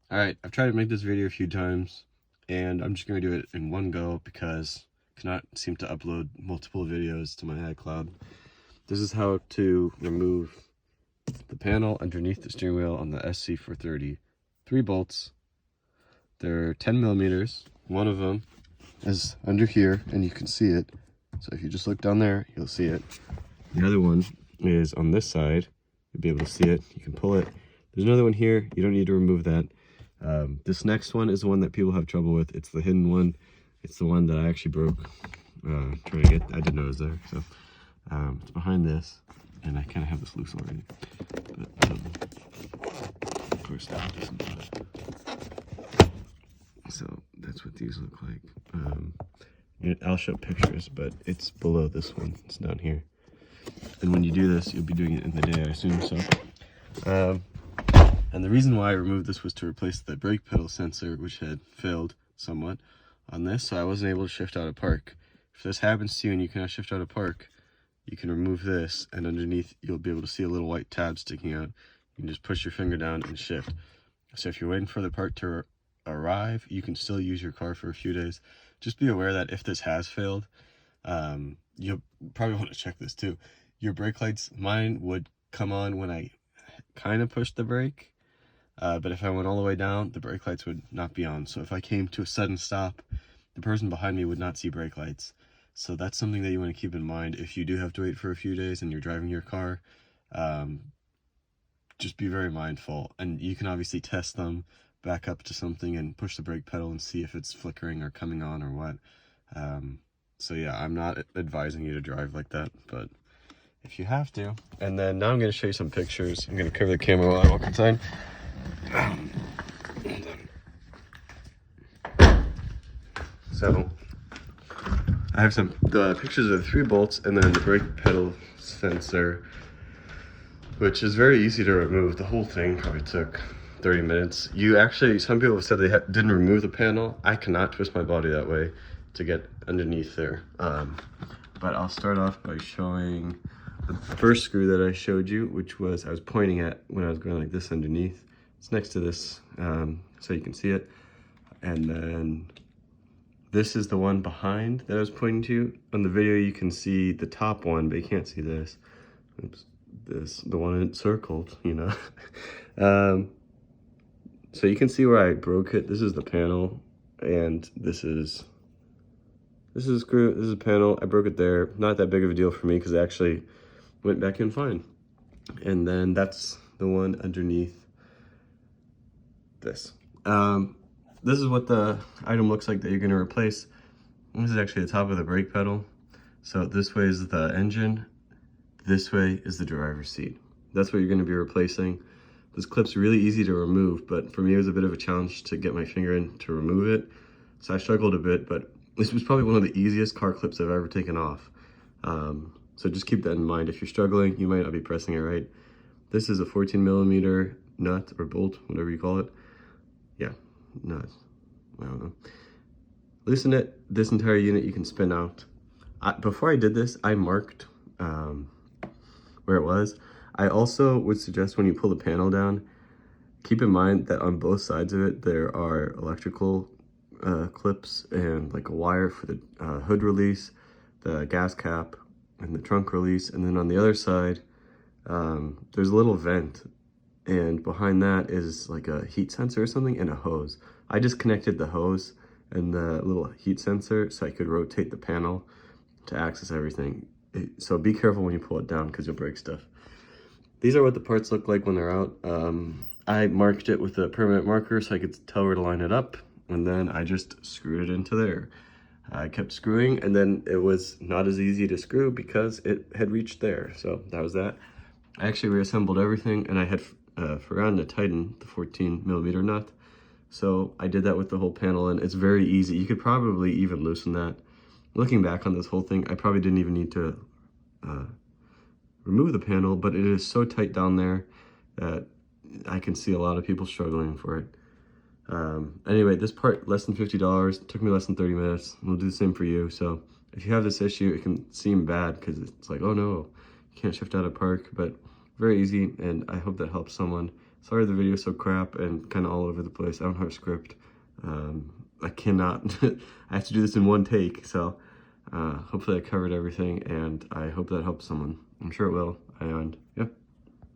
Alright, I've tried to make this video a few times, and I'm just going to do it in one go because I cannot seem to upload multiple videos to my iCloud. This is how to remove the panel underneath the steering wheel on the Sc430. 3 bolts. They're 10 millimeters. One of them is under here, and you can see it. So if you just look down there, you'll see it. The other one is on this side. You'll be able to see it. You can pull it. There's another one here. You don't need to remove that. This next one is the one that people have trouble with. It's the hidden one. It's the one that I actually broke trying to get. I didn't know it was there. So it's behind this, and I kind of have this loose already. But, of course, that doesn't do it. So that's what these look like. I'll show pictures, but it's below this one. It's down here. And when you do this, you'll be doing it in the day, I assume. So. And the reason why I removed this was to replace the brake pedal sensor, which had failed somewhat on this, so I wasn't able to shift out of park. If this happens to you and you cannot shift out of park, you can remove this, and underneath you'll be able to see a little white tab sticking out. You can just push your finger down and shift. So if you're waiting for the part to arrive, you can still use your car for a few days. Just be aware that if this has failed, you'll probably want to check this too. Your brake lights, mine would come on when I kind of pushed the brake. But if I went all the way down, the brake lights would not be on. So if I came to a sudden stop, the person behind me would not see brake lights. So that's something that you want to keep in mind if you do have to wait for a few days and you're driving your car. Just be very mindful. And you can obviously test them, back up to something and push the brake pedal and see if it's flickering or coming on or what. So yeah, I'm not advising you to drive like that, but if you have to. And then now I'm going to show you some pictures. I'm going to cover the camera while I walk inside. So I have the pictures of the 3 bolts and then the brake pedal sensor, which is very easy to remove. The whole thing probably took 30 minutes. Some people have said they didn't remove the panel. I cannot twist my body that way to get underneath there. But I'll start off by showing the first screw that I showed you, which was I was pointing at when I was going like this underneath. It's next to this, so you can see it. And then this is the one behind that I was pointing to. On the video, you can see the top one, but you can't see this. Oops, the one encircled, you know. So you can see where I broke it. This is the panel, and this is a screw. This is a panel. I broke it there. Not that big of a deal for me because it actually went back in fine. And then that's the one underneath this. This is what the item looks like that you're going to replace. This is actually the top of the brake pedal. So this way is the engine. This way is the driver's seat. That's what you're going to be replacing. This clip's really easy to remove, but for me it was a bit of a challenge to get my finger in to remove it. So I struggled a bit, but this was probably one of the easiest car clips I've ever taken off. So just keep that in mind. If you're struggling, you might not be pressing it right. This is a 14 millimeter nut or bolt, whatever you call it. Yeah, nut. I don't know. Loosen it. This entire unit you can spin out. Before I did this, I marked where it was. I also would suggest when you pull the panel down, keep in mind that on both sides of it, there are electrical clips and like a wire for the hood release, the gas cap, and the trunk release. And then on the other side, there's a little vent, and behind that is like a heat sensor or something and a hose. I just connected the hose and the little heat sensor so I could rotate the panel to access everything. So be careful when you pull it down because you'll break stuff. These are what the parts look like when they're out. I marked it with a permanent marker so I could tell where to line it up, and then I just screwed it into there. I kept screwing, and then it was not as easy to screw because it had reached there. So that was that. I actually reassembled everything, and I had forgotten to tighten the 14 millimeter nut. So I did that with the whole panel, and it's very easy. You could probably even loosen that. Looking back on this whole thing, I probably didn't even need to remove the panel, but it is so tight down there that I can see a lot of people struggling for it. Anyway, this part, less than $50, took me less than 30 minutes. We'll do the same for you. So if you have this issue, it can seem bad because it's like, oh no, you can't shift out of park, but very easy, and I hope that helps someone. Sorry the video's so crap and kind of all over the place. I don't have a script. I cannot, I have to do this in one take, so hopefully I covered everything, and I hope that helps someone. I'm sure it will, and yeah.